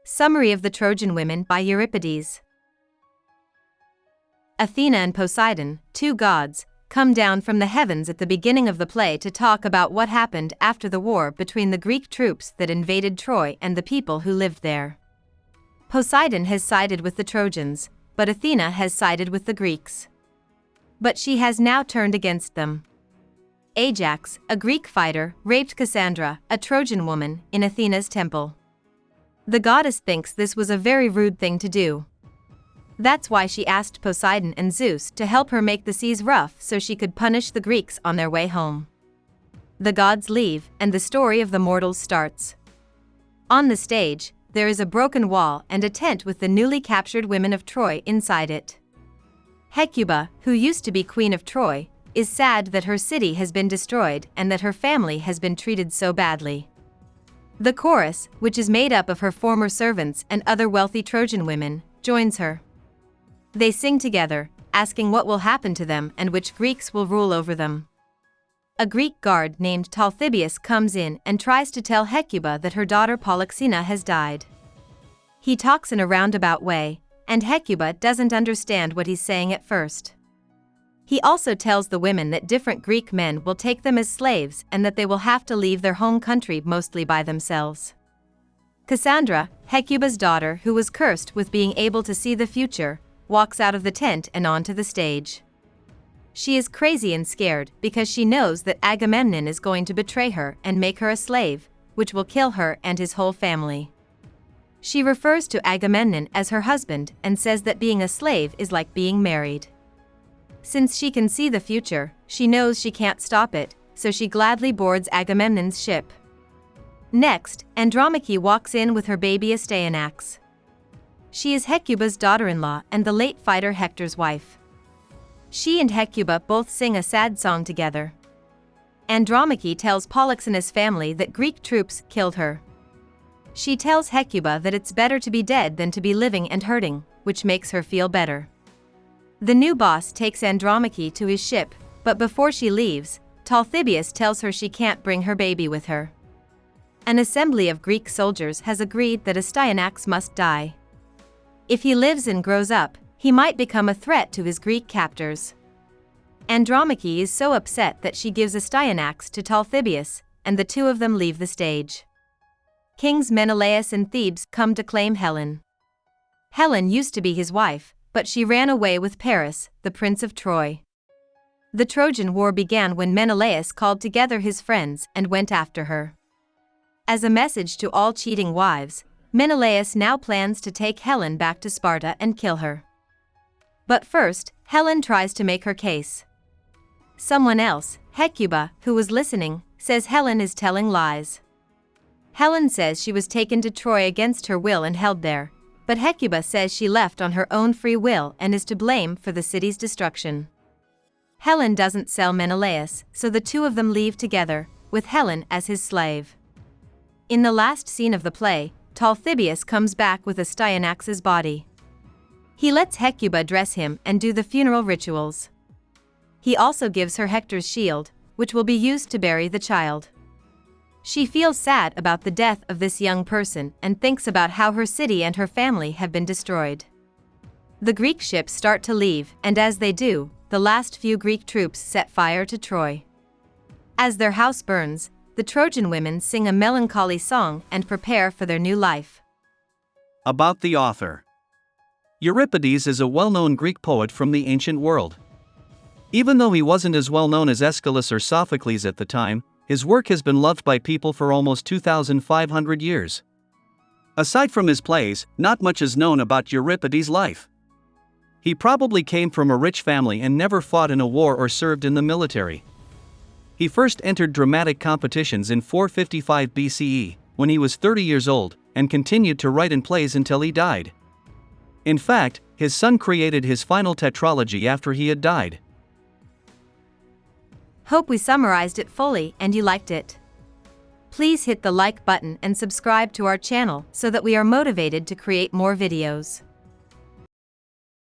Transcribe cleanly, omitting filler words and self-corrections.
Summary of the Trojan Women by Euripides. Athena and Poseidon, two gods, come down from the heavens at the beginning of the play to talk about what happened after the war between the Greek troops that invaded Troy and the people who lived there. Poseidon has sided with the Trojans, but Athena has sided with the Greeks. But she has now turned against them. Ajax, a Greek fighter, raped Cassandra, a Trojan woman, in Athena's temple. The goddess thinks this was a very rude thing to do. That's why she asked Poseidon and Zeus to help her make the seas rough so she could punish the Greeks on their way home. The gods leave, and the story of the mortals starts. On the stage, there is a broken wall and a tent with the newly captured women of Troy inside it. Hecuba, who used to be queen of Troy, is sad that her city has been destroyed and that her family has been treated so badly. The chorus, which is made up of her former servants and other wealthy Trojan women, joins her. They sing together, asking what will happen to them and which Greeks will rule over them. A Greek guard named Talthybius comes in and tries to tell Hecuba that her daughter Polyxena has died. He talks in a roundabout way, and Hecuba doesn't understand what he's saying at first. He also tells the women that different Greek men will take them as slaves and that they will have to leave their home country mostly by themselves. Cassandra, Hecuba's daughter who was cursed with being able to see the future, walks out of the tent and onto the stage. She is crazy and scared because she knows that Agamemnon is going to betray her and make her a slave, which will kill her and his whole family. She refers to Agamemnon as her husband and says that being a slave is like being married. Since she can see the future, she knows she can't stop it, so she gladly boards Agamemnon's ship. Next, Andromache walks in with her baby Astyanax. She is Hecuba's daughter-in-law and the late fighter Hector's wife. She and Hecuba both sing a sad song together. Andromache tells Polyxena's family that Greek troops killed her. She tells Hecuba that it's better to be dead than to be living and hurting, which makes her feel better. The new boss takes Andromache to his ship, but before she leaves, Talthybius tells her she can't bring her baby with her. An assembly of Greek soldiers has agreed that Astyanax must die. If he lives and grows up, he might become a threat to his Greek captors. Andromache is so upset that she gives Astyanax to Talthybius, and the two of them leave the stage. Kings Menelaus and Thebes come to claim Helen. Helen used to be his wife, but she ran away with Paris, the prince of Troy. The Trojan War began when Menelaus called together his friends and went after her. As a message to all cheating wives, Menelaus now plans to take Helen back to Sparta and kill her. But first, Helen tries to make her case. Someone else, Hecuba, who was listening, says Helen is telling lies. Helen says she was taken to Troy against her will and held there, but Hecuba says she left on her own free will and is to blame for the city's destruction. Helen doesn't sell Menelaus, so the two of them leave together, with Helen as his slave. In the last scene of the play, Talthybius comes back with Astyanax's body. He lets Hecuba dress him and do the funeral rituals. He also gives her Hector's shield, which will be used to bury the child. She feels sad about the death of this young person and thinks about how her city and her family have been destroyed. The Greek ships start to leave, and as they do, the last few Greek troops set fire to Troy. As their house burns, the Trojan women sing a melancholy song and prepare for their new life. About the author. Euripides is a well-known Greek poet from the ancient world. Even though he wasn't as well known as Aeschylus or Sophocles at the time, his work has been loved by people for almost 2,500 years. Aside from his plays, not much is known about Euripides' life. He probably came from a rich family and never fought in a war or served in the military. He first entered dramatic competitions in 455 BCE, when he was 30 years old, and continued to write in plays until he died. In fact, his son created his final tetralogy after he had died. Hope we summarized it fully and you liked it. Please hit the like button and subscribe to our channel so that we are motivated to create more videos.